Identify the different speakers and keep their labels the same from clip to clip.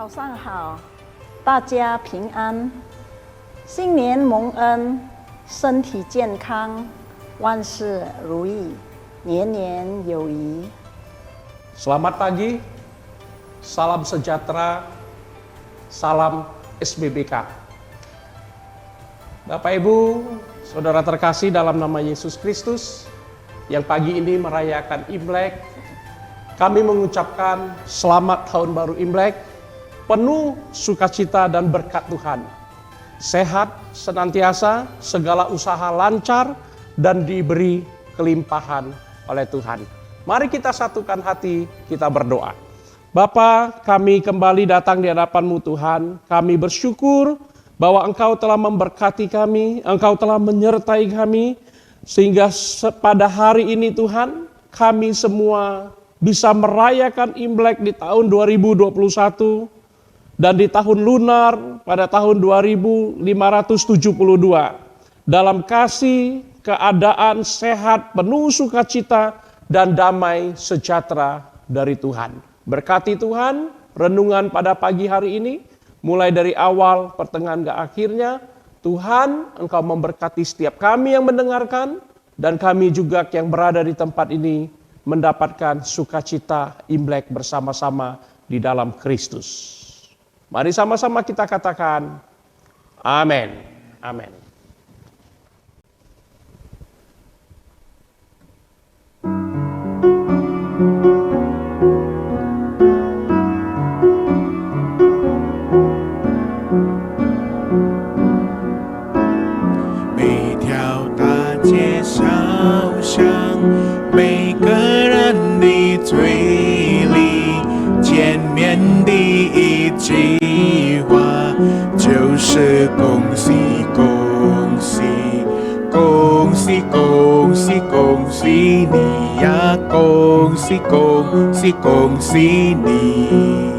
Speaker 1: 早上好，大家平安，新年蒙恩，身体健康，万事如意，年年有余。
Speaker 2: Selamat pagi, salam sejahtera, salam SBBK. Bapak Ibu, saudara terkasih dalam nama Yesus Kristus, yang pagi ini merayakan Imlek, kami mengucapkan selamat tahun baru Imlek, penuh sukacita dan berkat Tuhan. Sehat senantiasa, segala usaha lancar, dan diberi kelimpahan oleh Tuhan. Mari kita satukan hati, kita berdoa. Bapa, kami kembali datang di hadapan-Mu Tuhan. Kami bersyukur bahwa Engkau telah memberkati kami, Engkau telah menyertai kami, sehingga pada hari ini Tuhan, kami semua bisa merayakan Imlek di tahun 2021, dan di tahun lunar pada tahun 2572 dalam kasih, keadaan sehat, penuh sukacita dan damai sejahtera dari Tuhan. Berkati Tuhan renungan pada pagi hari ini, mulai dari awal pertengahan ke akhirnya. Tuhan, Engkau memberkati setiap kami yang mendengarkan, dan kami juga yang berada di tempat ini mendapatkan sukacita Imlek bersama-sama di dalam Kristus. Mari sama-sama kita katakan, amin, amin.
Speaker 3: 恭喜你，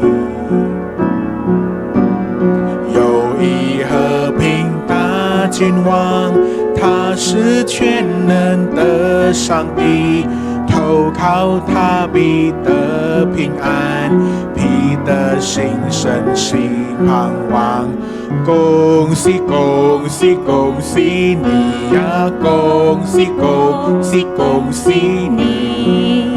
Speaker 3: 友谊和平大君王，他是全能的上帝，投靠他必得平安，必得新生新盼望。恭喜恭喜恭喜你呀！恭喜恭喜恭喜你！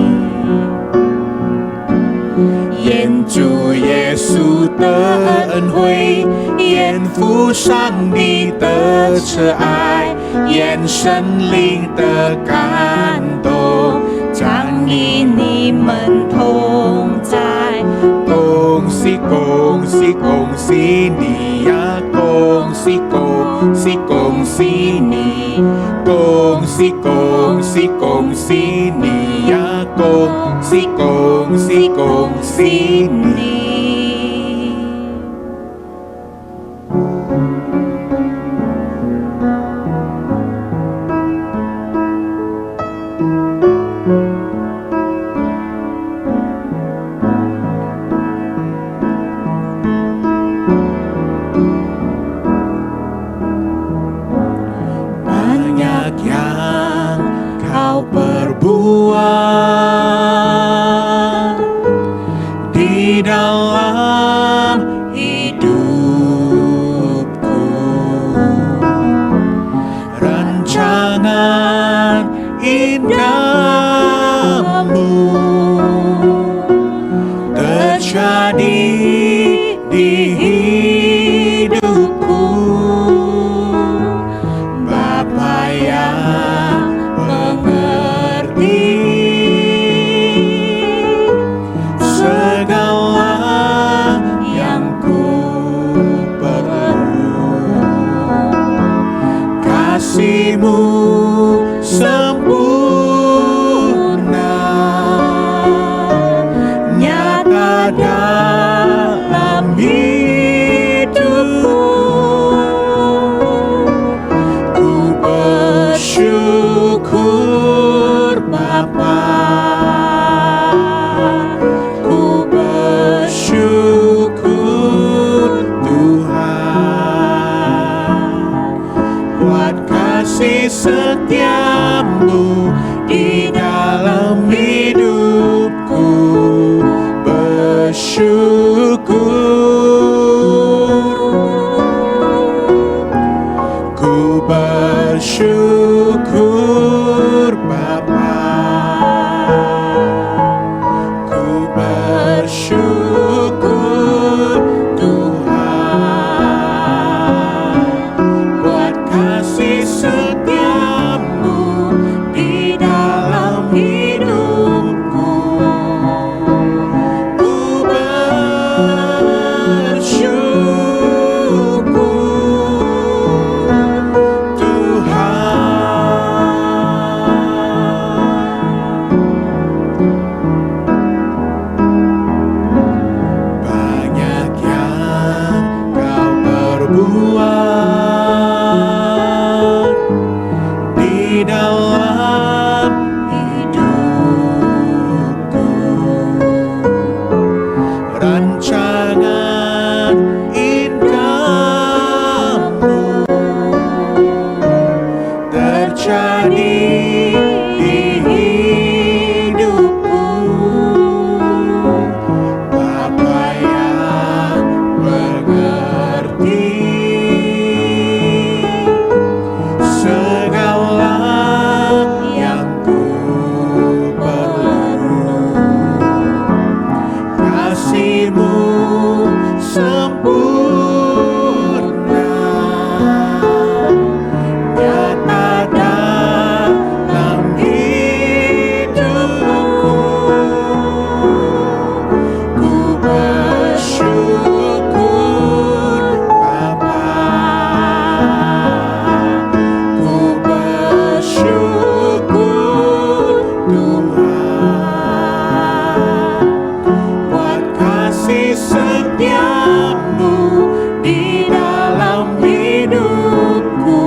Speaker 3: 愿主耶稣的恩惠，愿父上帝的慈爱，愿神灵的感动，常与你们同在。恭喜恭喜恭喜你呀！恭喜恭喜恭喜你！恭喜恭喜恭喜你呀！恭喜恭喜恭喜你！Banyak yang kau perbuat di dalam hidupku, rancangan indahmu terjadi di hidupku. Bapa yang mengerti segala yang ku perlu, kasih-Mu sempurna nyata dalam hidupku. Ku bersyukur Bapa, ku bersyukur Tuhan, buat kasih setiamu di dalam hidupku. Bersyukur jadi di hidupku. Bapa yang mengerti segala yang ku perlu. Kasih-Mu sempurna nyata dalam hidupku. Ku bersyukur Bapa, ku bersyukur Tuhan, buat kasih setia-Mu di dalam hidupku.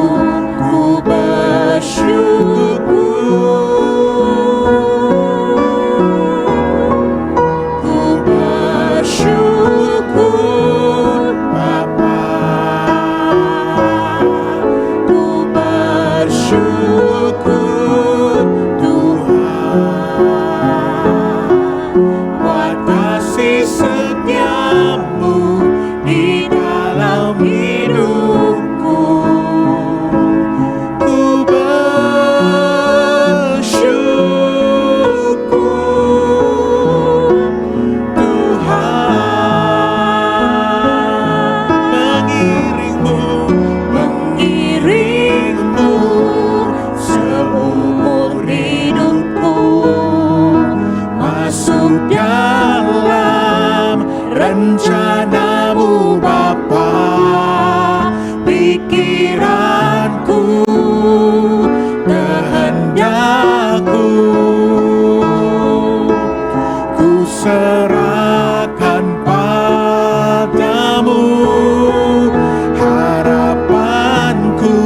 Speaker 3: Ku bersyukur Bapa, ku bersyukur Tuhan, buat kasih setia-Mu di dalam hidupku. Ku bersyukur Tuhan, mengiringmu seumur hidupku, masuk dalam rencana-Mu Bapa. Pikiranku, kehendakku, ku serahkan padamu. Harapanku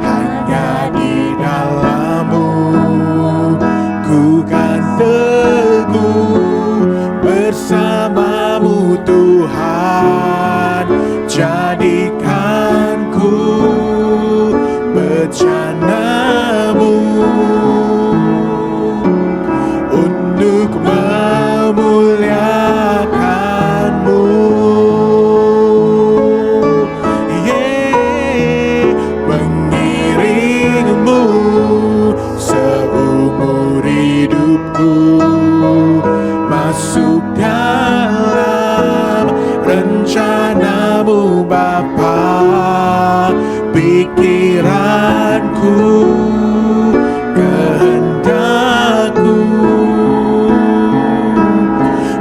Speaker 3: hanya di dalam-Mu. Ku kan teguh bersama-Mu Tuhan. Jadikan ku bejana-Mu untuk memuliakan-Mu. Mengiringmu seumur hidupku, masuk dalam rencana-Mu Bapa. Pikiranku, kehendakku,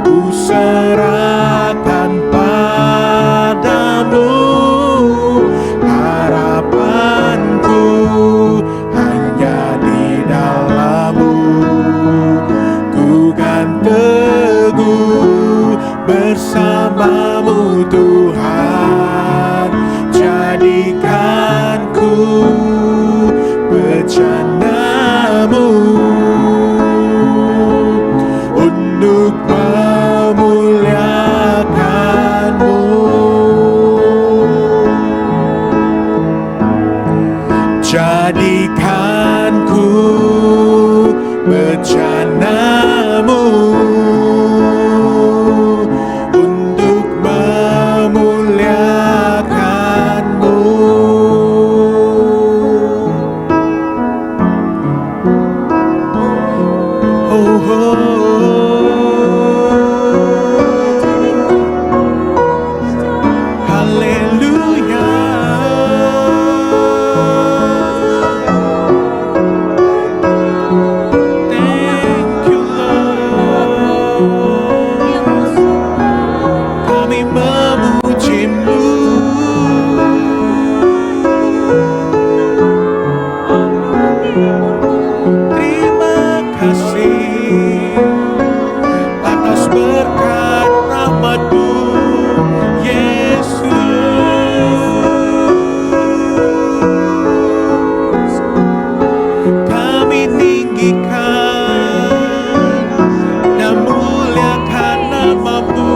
Speaker 3: ku serahkan padamu. Harapanku hanya di dalam-Mu. Ku kan teguh bersama-Mu Tuhan. Jadikan ku bejana-Mu untuk memuliakan-Mu. Jadikan ku bejana-Mu untuk memuliakan-Mu. Oh, haleluya. Thank you Lord. Kami memuji-Mu. Terima kasih atas berkat rahmat-Mu, Yesus. Kami tinggikan dan muliakan nama-Mu,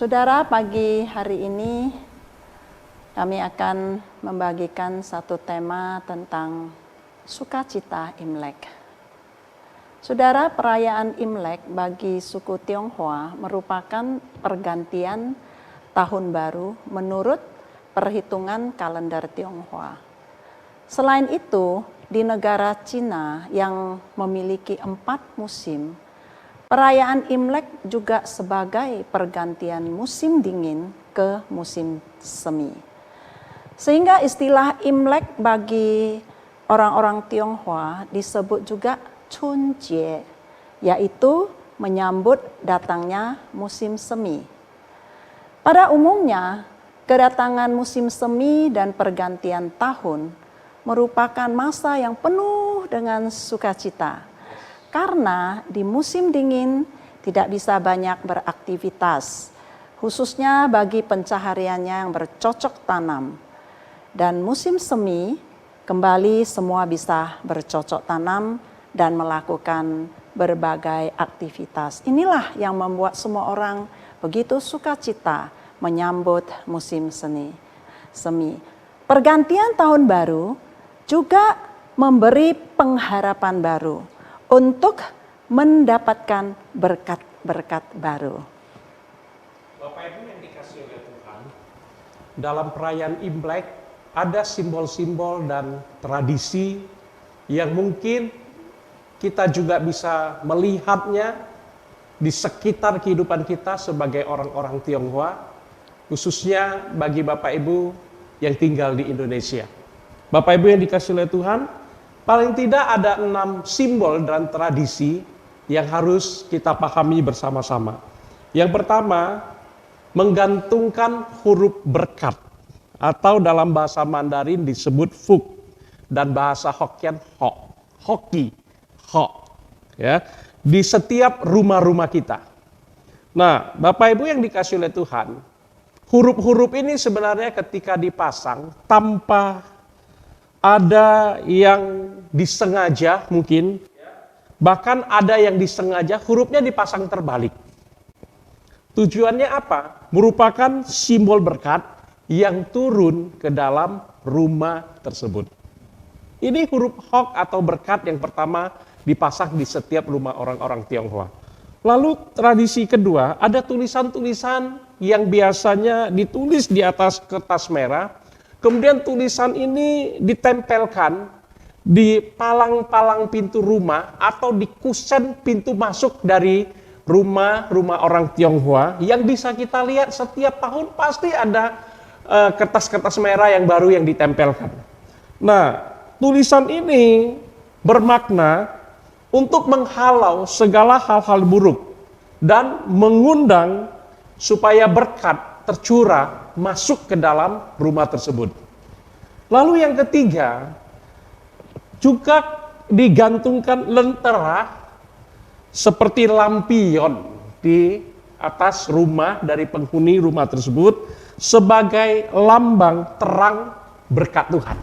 Speaker 1: Saudara, pagi hari ini kami akan membagikan satu tema tentang sukacita Imlek. Saudara, perayaan Imlek bagi suku Tionghoa merupakan pergantian tahun baru menurut perhitungan kalender Tionghoa. Selain itu, di negara Cina yang memiliki 4 musim, perayaan Imlek juga sebagai pergantian musim dingin ke musim semi. Sehingga istilah Imlek bagi orang-orang Tionghoa disebut juga Chunjie, yaitu menyambut datangnya musim semi. Pada umumnya, kedatangan musim semi dan pergantian tahun merupakan masa yang penuh dengan sukacita. Karena di musim dingin tidak bisa banyak beraktivitas, khususnya bagi pencahariannya yang bercocok tanam. Dan musim semi, kembali semua bisa bercocok tanam dan melakukan berbagai aktivitas. Inilah yang membuat semua orang begitu sukacita menyambut musim semi. Pergantian tahun baru juga memberi pengharapan baru untuk mendapatkan berkat-berkat baru.
Speaker 2: Bapak Ibu yang dikasihi oleh Tuhan, dalam perayaan Imlek ada simbol-simbol dan tradisi yang mungkin kita juga bisa melihatnya di sekitar kehidupan kita sebagai orang-orang Tionghoa, khususnya bagi Bapak Ibu yang tinggal di Indonesia. Bapak Ibu yang dikasihi oleh Tuhan, paling tidak ada 6 simbol dan tradisi yang harus kita pahami bersama-sama. Yang pertama, menggantungkan huruf berkat atau dalam bahasa Mandarin disebut Fuk dan bahasa Hokkien Ho, Hoki, Ho, ya, di setiap rumah-rumah kita. Nah, Bapak Ibu yang dikasihi oleh Tuhan, huruf-huruf ini sebenarnya ketika dipasang tanpa ada yang disengaja mungkin, bahkan ada yang disengaja hurufnya dipasang terbalik. Tujuannya apa? Merupakan simbol berkat yang turun ke dalam rumah tersebut. Ini huruf Hok atau berkat yang pertama dipasang di setiap rumah orang-orang Tionghoa. Lalu tradisi kedua, ada tulisan-tulisan yang biasanya ditulis di atas kertas merah. Kemudian tulisan ini ditempelkan di palang-palang pintu rumah atau di kusen pintu masuk dari rumah-rumah orang Tionghoa yang bisa kita lihat setiap tahun pasti ada kertas-kertas merah yang baru yang ditempelkan. Nah, tulisan ini bermakna untuk menghalau segala hal-hal buruk dan mengundang supaya berkat tercurah masuk ke dalam rumah tersebut. Lalu yang ketiga, juga digantungkan lentera seperti lampion di atas rumah dari penghuni rumah tersebut sebagai lambang terang berkat Tuhan.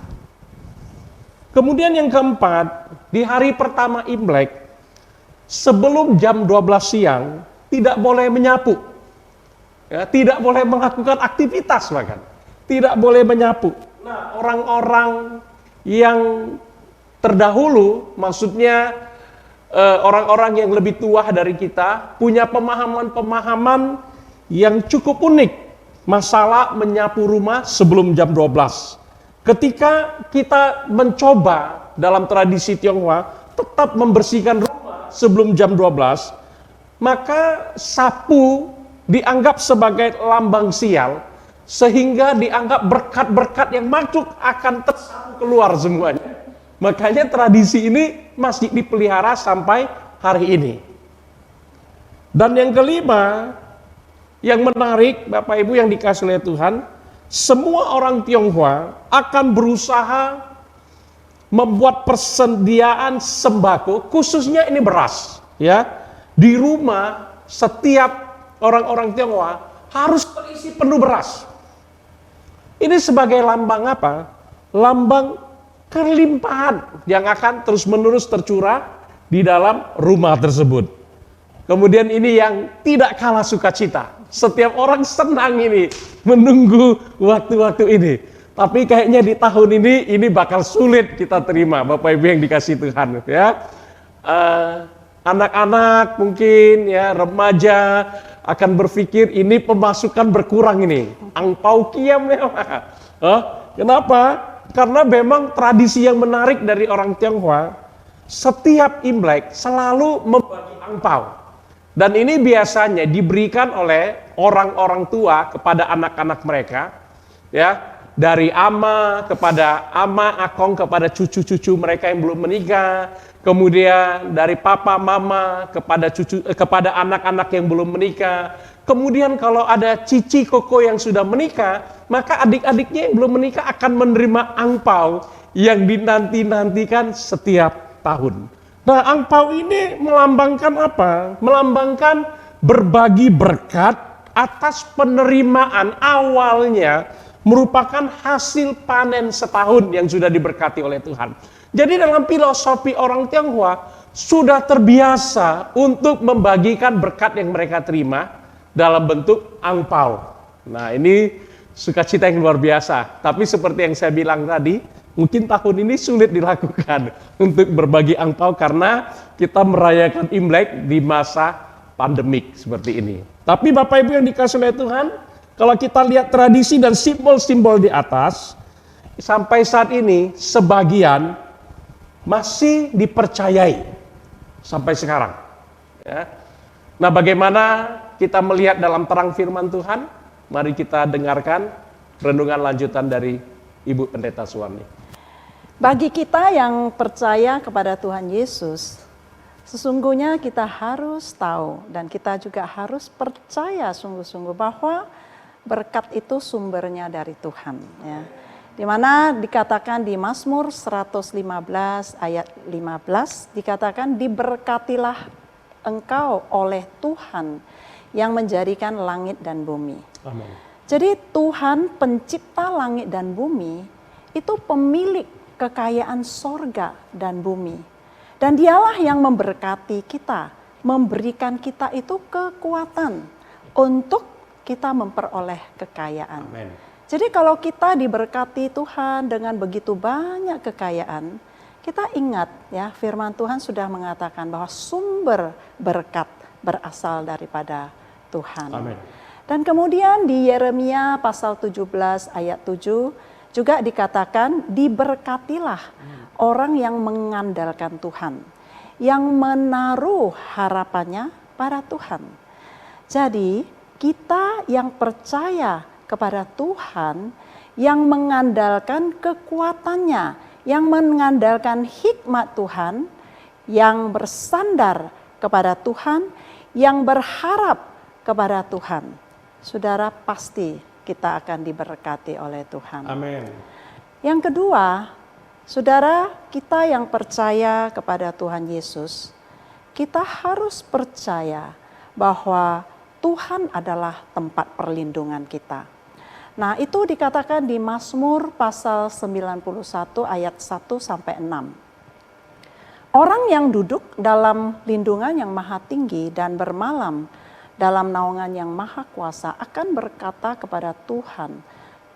Speaker 2: Kemudian yang keempat, di hari pertama Imlek, sebelum jam 12 siang, tidak boleh menyapu. Ya, tidak boleh melakukan aktivitas bahkan. Tidak boleh menyapu. Nah, orang-orang yang terdahulu, maksudnya orang-orang yang lebih tua dari kita, punya pemahaman-pemahaman yang cukup unik masalah menyapu rumah sebelum jam 12. Ketika kita mencoba dalam tradisi Tionghoa tetap membersihkan rumah sebelum jam 12, maka sapu dianggap sebagai lambang sial, sehingga dianggap berkat-berkat yang masuk akan tersapu keluar semuanya. Makanya tradisi ini masih dipelihara sampai hari ini. Dan yang kelima, yang menarik Bapak Ibu yang dikasihi oleh Tuhan, semua orang Tionghoa akan berusaha membuat persediaan sembako, khususnya ini beras, ya. Di rumah setiap orang-orang Tionghoa harus terisi penuh beras. Ini sebagai lambang apa? Lambang kelimpahan yang akan terus-menerus tercurah di dalam rumah tersebut. Kemudian ini yang tidak kalah sukacita. Setiap orang senang ini menunggu waktu-waktu ini. Tapi kayaknya di tahun ini bakal sulit kita terima, Bapak Ibu yang dikasih Tuhan, ya. Anak-anak mungkin ya, remaja akan berpikir ini pemasukan berkurang ini. Angpau kiam ya. Kenapa? Karena memang tradisi yang menarik dari orang Tionghoa, setiap Imlek selalu membagi angpau. Dan ini biasanya diberikan oleh orang-orang tua kepada anak-anak mereka, ya. Dari ama kepada ama, akong kepada cucu-cucu mereka yang belum menikah, kemudian dari papa, mama kepada anak-anak yang belum menikah. Kemudian kalau ada cici koko yang sudah menikah, maka adik-adiknya yang belum menikah akan menerima angpau yang dinanti-nantikan setiap tahun. Nah, angpau ini melambangkan apa? Melambangkan berbagi berkat atas penerimaan awalnya merupakan hasil panen setahun yang sudah diberkati oleh Tuhan. Jadi dalam filosofi orang Tionghoa sudah terbiasa untuk membagikan berkat yang mereka terima dalam bentuk angpau. Nah, ini sukacita yang luar biasa. Tapi seperti yang saya bilang tadi, mungkin tahun ini sulit dilakukan untuk berbagi angpau karena kita merayakan Imlek di masa pandemik seperti ini. Tapi Bapak Ibu yang dikasihi oleh Tuhan, kalau kita lihat tradisi dan simbol-simbol di atas, sampai saat ini sebagian masih dipercayai sampai sekarang. Ya. Nah, bagaimana kita melihat dalam terang firman Tuhan? Mari kita dengarkan renungan lanjutan dari Ibu Pendeta Suwani.
Speaker 1: Bagi kita yang percaya kepada Tuhan Yesus, sesungguhnya kita harus tahu dan kita juga harus percaya sungguh-sungguh bahwa berkat itu sumbernya dari Tuhan, ya. Di mana dikatakan di Mazmur 115 ayat 15 dikatakan, diberkatilah engkau oleh Tuhan yang menjadikan langit dan bumi.
Speaker 2: Amin.
Speaker 1: Jadi Tuhan pencipta langit dan bumi itu pemilik kekayaan sorga dan bumi. Dan dialah yang memberkati kita, memberikan kita itu kekuatan untuk kita memperoleh kekayaan.
Speaker 2: Amen.
Speaker 1: Jadi kalau kita diberkati Tuhan dengan begitu banyak kekayaan, kita ingat ya, firman Tuhan sudah mengatakan bahwa sumber berkat berasal daripada Tuhan.
Speaker 2: Amen.
Speaker 1: Dan kemudian di Yeremia pasal 17 ayat 7 juga dikatakan, diberkatilah orang yang mengandalkan Tuhan, yang menaruh harapannya pada Tuhan. Jadi kita yang percaya kepada Tuhan, yang mengandalkan kekuatannya, yang mengandalkan hikmat Tuhan, yang bersandar kepada Tuhan, yang berharap kepada Tuhan, saudara, pasti kita akan diberkati oleh Tuhan.
Speaker 2: Amin.
Speaker 1: Yang kedua, saudara, kita yang percaya kepada Tuhan Yesus, kita harus percaya bahwa Tuhan adalah tempat perlindungan kita. Nah, itu dikatakan di Mazmur pasal 91 ayat 1 sampai 6. Orang yang duduk dalam lindungan yang maha tinggi dan bermalam dalam naungan yang maha kuasa akan berkata kepada Tuhan,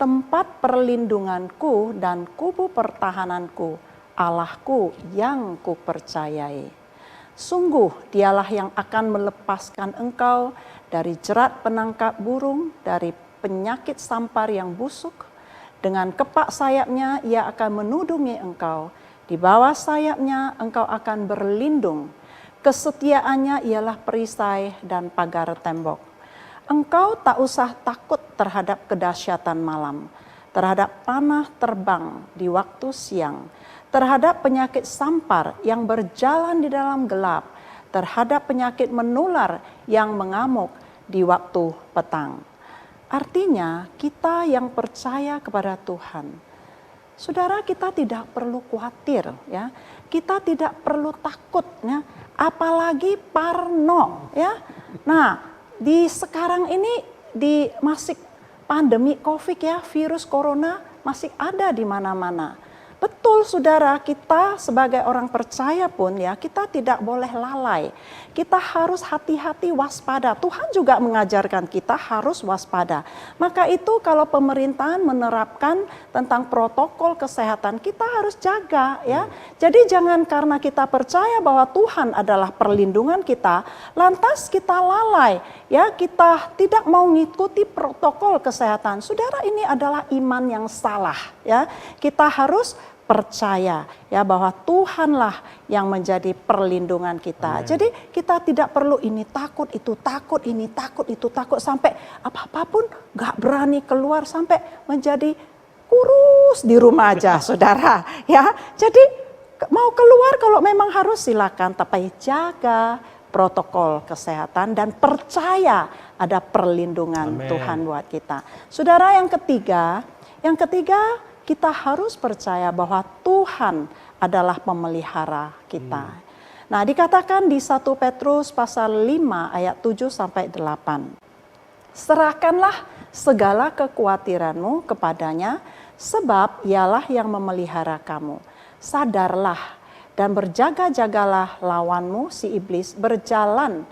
Speaker 1: tempat perlindunganku dan kubu pertahananku, Allahku yang kupercayai. Sungguh dialah yang akan melepaskan engkau dari jerat penangkap burung, dari penyakit sampar yang busuk. Dengan kepak sayapnya ia akan menudungi engkau. Di bawah sayapnya engkau akan berlindung. Kesetiaannya ialah perisai dan pagar tembok. Engkau tak usah takut terhadap kedahsyatan malam, terhadap panah terbang di waktu siang, terhadap penyakit sampar yang berjalan di dalam gelap, terhadap penyakit menular yang mengamuk di waktu petang. Artinya kita yang percaya kepada Tuhan, saudara, kita tidak perlu khawatir, ya. Kita tidak perlu takut, ya. Apalagi parno, ya. Nah, di sekarang ini di masih pandemi Covid, ya, virus corona masih ada di mana-mana. Betul saudara, kita sebagai orang percaya pun ya, kita tidak boleh lalai. Kita harus hati-hati waspada. Tuhan juga mengajarkan kita harus waspada. Maka itu kalau pemerintahan menerapkan tentang protokol kesehatan, kita harus jaga ya. Jadi jangan karena kita percaya bahwa Tuhan adalah perlindungan kita, lantas kita lalai ya, kita tidak mau mengikuti protokol kesehatan. Saudara, ini adalah iman yang salah ya. Kita harus percaya ya bahwa Tuhanlah yang menjadi perlindungan kita.
Speaker 2: Amen.
Speaker 1: Jadi kita tidak perlu ini takut, itu takut, ini takut, itu takut, sampai apa-apapun gak berani keluar, sampai menjadi kurus di rumah aja saudara ya. Jadi mau keluar kalau memang harus silakan, tapi jaga protokol kesehatan dan percaya ada perlindungan
Speaker 2: Amen.
Speaker 1: Tuhan buat kita. Saudara, yang ketiga kita harus percaya bahwa Tuhan adalah pemelihara kita. Nah, dikatakan di 1 Petrus pasal 5 ayat 7 sampai 8. Serahkanlah segala kekhawatiranmu kepadanya, sebab ialah yang memelihara kamu. Sadarlah dan berjaga-jagalah lawanmu si iblis berjalan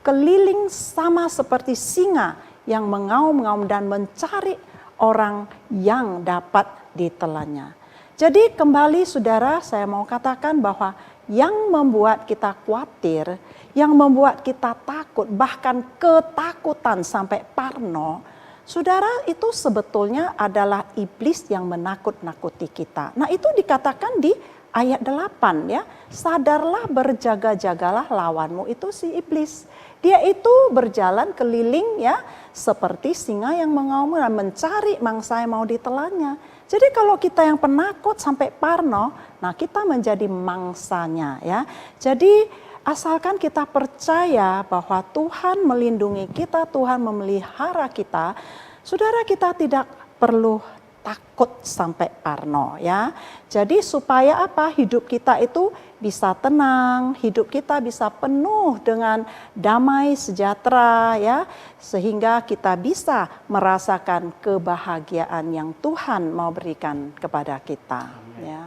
Speaker 1: keliling sama seperti singa yang mengaum-ngaum dan mencari orang yang dapat ditelannya. Jadi kembali saudara, saya mau katakan bahwa yang membuat kita khawatir, yang membuat kita takut, bahkan ketakutan sampai parno, saudara, itu sebetulnya adalah iblis yang menakut-nakuti kita. Nah, itu dikatakan di ayat 8 ya. Sadarlah, berjaga-jagalah lawanmu itu si iblis. Dia itu berjalan keliling ya, seperti singa yang mengaum dan mencari mangsa yang mau ditelannya. Jadi kalau kita yang penakut sampai parno, nah kita menjadi mangsanya ya. Jadi asalkan kita percaya bahwa Tuhan melindungi kita, Tuhan memelihara kita, saudara, kita tidak perlu takut sampai parno ya. Jadi supaya apa? Hidup kita itu bisa tenang, hidup kita bisa penuh dengan damai sejahtera ya, sehingga kita bisa merasakan kebahagiaan yang Tuhan mau berikan kepada kita ya.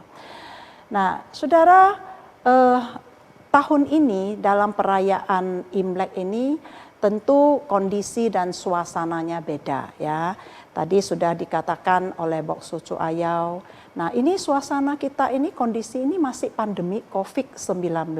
Speaker 1: Nah, saudara, tahun ini dalam perayaan Imlek ini tentu kondisi dan suasananya beda ya. Tadi sudah dikatakan oleh Bok Sucu Ayau. Nah, ini suasana kita ini, kondisi ini masih pandemi COVID-19.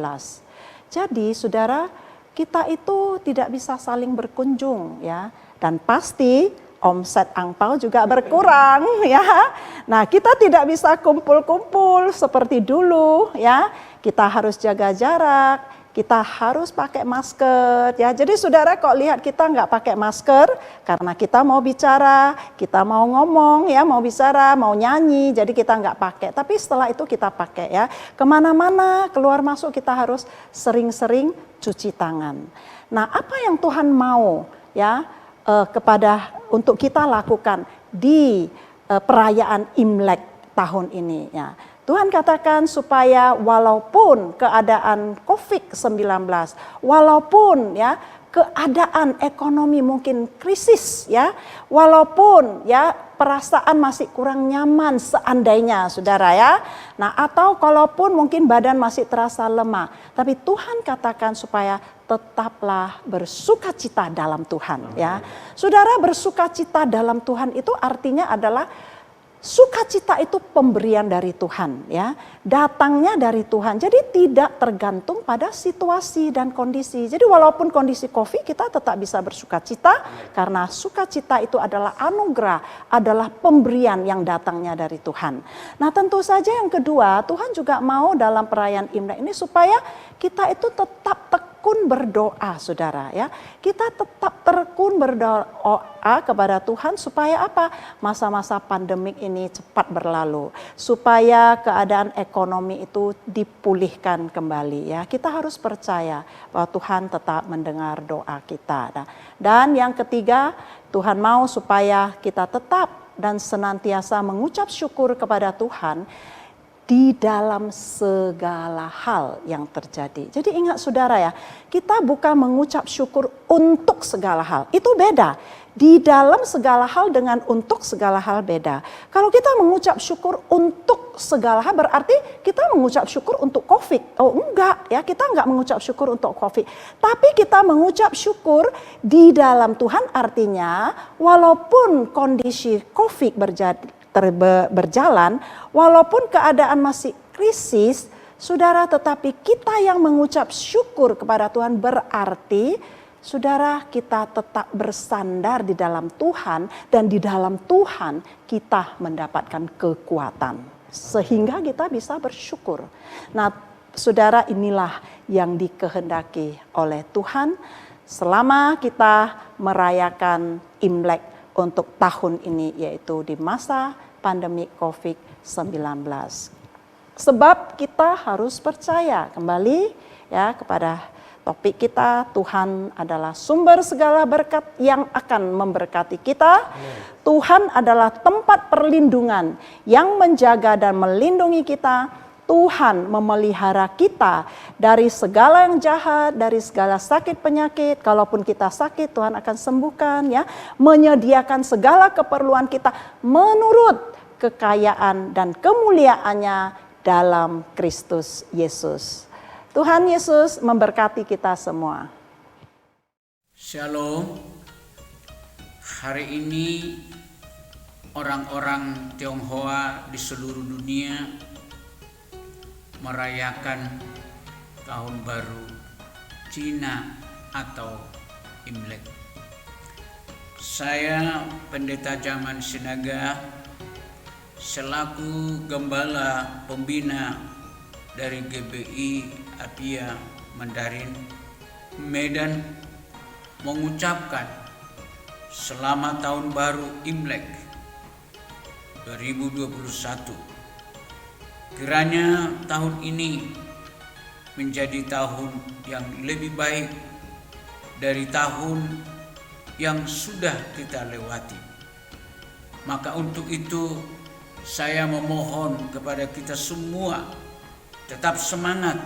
Speaker 1: Jadi saudara, kita itu tidak bisa saling berkunjung ya. Dan pasti omset angpau juga berkurang ya. Nah, kita tidak bisa kumpul-kumpul seperti dulu ya. Kita harus jaga jarak. Kita harus pakai masker ya. Jadi saudara, kok lihat kita nggak pakai masker karena kita mau bicara, kita mau ngomong ya, mau bicara, mau nyanyi, jadi kita nggak pakai. Tapi setelah itu kita pakai ya. Kemana-mana, keluar masuk kita harus sering-sering cuci tangan. Nah, apa yang Tuhan mau ya untuk kita lakukan di perayaan Imlek tahun ini ya. Tuhan katakan supaya walaupun keadaan COVID-19, walaupun ya keadaan ekonomi mungkin krisis ya, walaupun ya perasaan masih kurang nyaman seandainya saudara ya. Nah, atau kalaupun mungkin badan masih terasa lemah, tapi Tuhan katakan supaya tetaplah bersukacita dalam Tuhan ya. Saudara, bersukacita dalam Tuhan itu artinya adalah sukacita itu pemberian dari Tuhan ya, datangnya dari Tuhan. Jadi tidak tergantung pada situasi dan kondisi. Jadi walaupun kondisi COVID, kita tetap bisa bersukacita karena sukacita itu adalah anugerah, adalah pemberian yang datangnya dari Tuhan. Nah, tentu saja yang kedua, Tuhan juga mau dalam perayaan Imlek ini supaya kita itu tetap tekun berdoa saudara ya. Kita tetap tekun berdoa kepada Tuhan supaya apa? Masa-masa pandemik ini cepat berlalu. Supaya keadaan ekonomi itu dipulihkan kembali ya. Kita harus percaya bahwa Tuhan tetap mendengar doa kita. Nah, dan yang ketiga, Tuhan mau supaya kita tetap dan senantiasa mengucap syukur kepada Tuhan. di dalam segala hal yang terjadi. Jadi ingat saudara ya, kita bukan mengucap syukur untuk segala hal. Itu beda. Di dalam segala hal dengan untuk segala hal beda. Kalau kita mengucap syukur untuk segala hal berarti kita mengucap syukur untuk COVID. Oh enggak ya, kita enggak mengucap syukur untuk COVID. Tapi kita mengucap syukur di dalam Tuhan, artinya walaupun kondisi COVID berjalan, walaupun keadaan masih krisis, saudara, tetapi kita yang mengucap syukur kepada Tuhan berarti saudara, kita tetap bersandar di dalam Tuhan, dan di dalam Tuhan kita mendapatkan kekuatan sehingga kita bisa bersyukur. Nah, saudara, inilah yang dikehendaki oleh Tuhan selama kita merayakan Imlek untuk tahun ini, yaitu di masa pandemi COVID-19. Sebab kita harus percaya kembali ya kepada topik kita, Tuhan adalah sumber segala berkat yang akan memberkati kita. Tuhan adalah tempat perlindungan yang menjaga dan melindungi kita. Tuhan memelihara kita dari segala yang jahat, dari segala sakit penyakit. Kalaupun kita sakit, Tuhan akan sembuhkan ya. Menyediakan segala keperluan kita menurut kekayaan dan kemuliaannya dalam Kristus Yesus. Tuhan Yesus memberkati kita semua.
Speaker 4: Shalom. Hari ini orang-orang Tionghoa di seluruh dunia merayakan Tahun Baru Cina atau Imlek. Saya Pendeta Zaman Sinaga selaku Gembala Pembina dari GBI Apia Mandarin Medan mengucapkan selamat Tahun Baru Imlek 2021. Kiranya tahun ini menjadi tahun yang lebih baik dari tahun yang sudah kita lewati. Maka untuk itu saya memohon kepada kita semua tetap semangat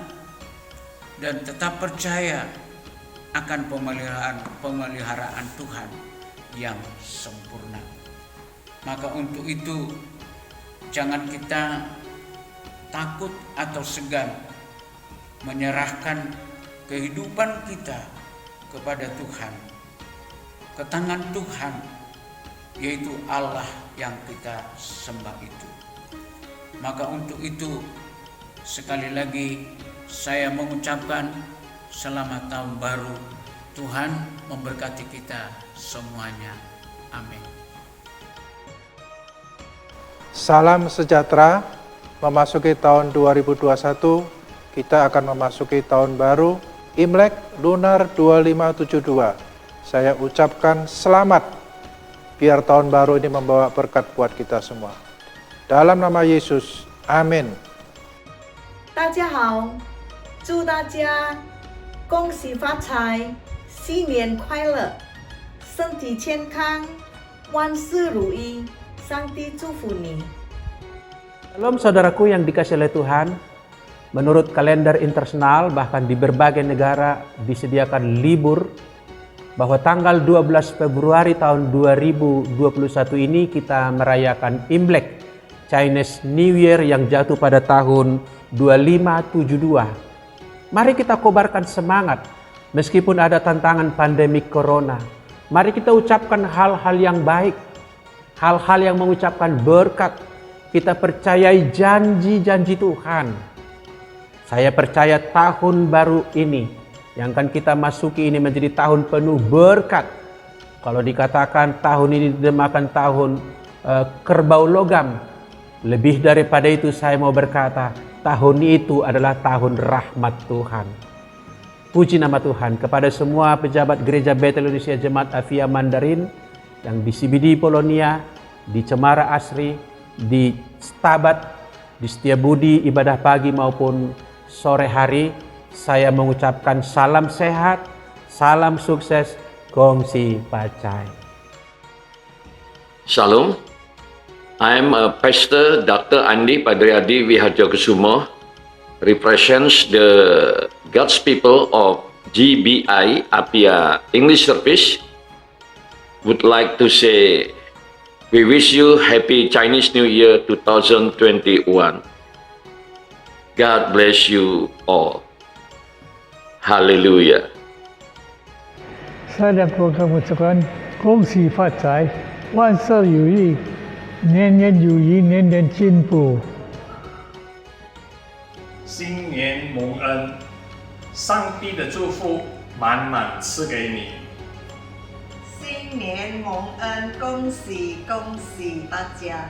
Speaker 4: dan tetap percaya akan pemeliharaan Tuhan yang sempurna. Maka untuk itu jangan kita takut atau segan menyerahkan kehidupan kita kepada Tuhan, ke tangan Tuhan, yaitu Allah yang kita sembah itu. Maka untuk itu sekali lagi saya mengucapkan selamat Tahun Baru. Tuhan memberkati kita semuanya. Amin.
Speaker 5: Salam sejahtera. Memasuki tahun 2021, kita akan memasuki tahun baru Imlek Lunar 2572. Saya ucapkan selamat. Biar tahun baru ini membawa berkat buat kita semua. Dalam nama Yesus, amin.
Speaker 6: 大家好，祝大家恭喜发财，新年快乐，身体健康，万事如意，上帝祝福你。
Speaker 7: Shalom saudaraku yang dikasihi oleh Tuhan. Menurut kalender internasional, bahkan di berbagai negara disediakan libur, bahwa tanggal 12 Februari tahun 2021 ini kita merayakan Imlek, Chinese New Year yang jatuh pada tahun 2572. Mari kita kobarkan semangat meskipun ada tantangan pandemi corona. Mari kita ucapkan hal-hal yang baik, hal-hal yang mengucapkan berkat. Kita percayai janji-janji Tuhan. Saya percaya tahun baru ini yang akan kita masuki ini menjadi tahun penuh berkat. Kalau dikatakan tahun ini dinamakan tahun kerbau logam, lebih daripada itu saya mau berkata, tahun itu adalah tahun rahmat Tuhan. Puji nama Tuhan. Kepada semua pejabat Gereja Betel Indonesia Jemaat Apia Mandarin yang di CBD Polonia, di Cemara Asri, di Stabat, di Setiabudi ibadah pagi maupun sore hari, saya mengucapkan salam sehat, salam sukses, gongsi pacai.
Speaker 8: Shalom, I'm a pastor, Dr. Andi Padriadi Wiharjokusumo, represents the God's people of GBI Apia English Service. Would like to say we wish you happy Chinese New Year 2021. God bless you all. Hallelujah.
Speaker 9: 善良国跟我这关，恭喜发财，万事如意，年年有余，年年进步。
Speaker 10: 新年蒙恩，上帝的祝福满满赐给你。
Speaker 6: 新年蒙恩，恭喜恭喜大家！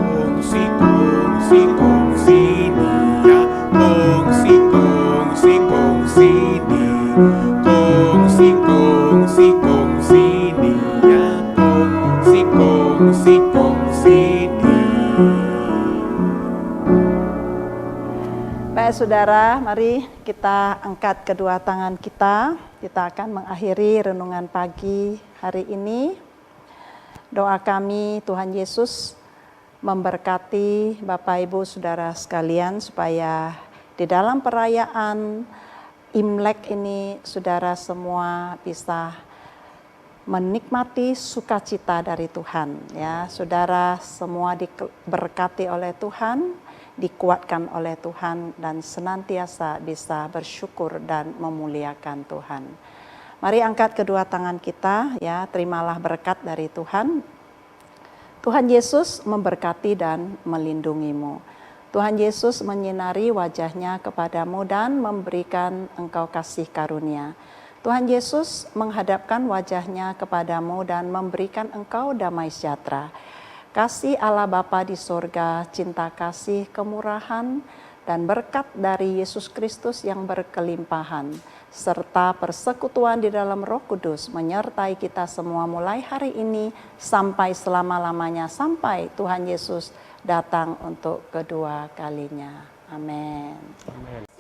Speaker 3: 恭喜恭喜恭喜你呀！恭喜恭喜恭喜你！恭喜恭喜恭喜你呀！恭喜恭喜恭喜你！
Speaker 1: Baik saudara, mari kita angkat kedua tangan kita. Kita akan mengakhiri renungan pagi hari ini. Doa kami Tuhan Yesus memberkati Bapak Ibu Saudara sekalian supaya di dalam perayaan Imlek ini saudara semua bisa menikmati sukacita dari Tuhan ya. Saudara semua diberkati oleh Tuhan, dikuatkan oleh Tuhan dan senantiasa bisa bersyukur dan memuliakan Tuhan. Mari angkat kedua tangan kita ya, terimalah berkat dari Tuhan. Tuhan Yesus memberkati dan melindungimu. Tuhan Yesus menyinari wajahnya kepadamu dan memberikan engkau kasih karunia. Tuhan Yesus menghadapkan wajahnya kepadamu dan memberikan engkau damai sejahtera. Kasih Allah Bapa di sorga, cinta kasih, kemurahan, dan berkat dari Yesus Kristus yang berkelimpahan, serta persekutuan di dalam Roh Kudus menyertai kita semua mulai hari ini sampai selama-lamanya, sampai Tuhan Yesus datang untuk kedua kalinya. Amin.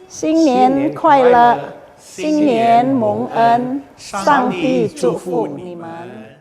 Speaker 1: 新年快乐，新年蒙恩，上帝祝福你们。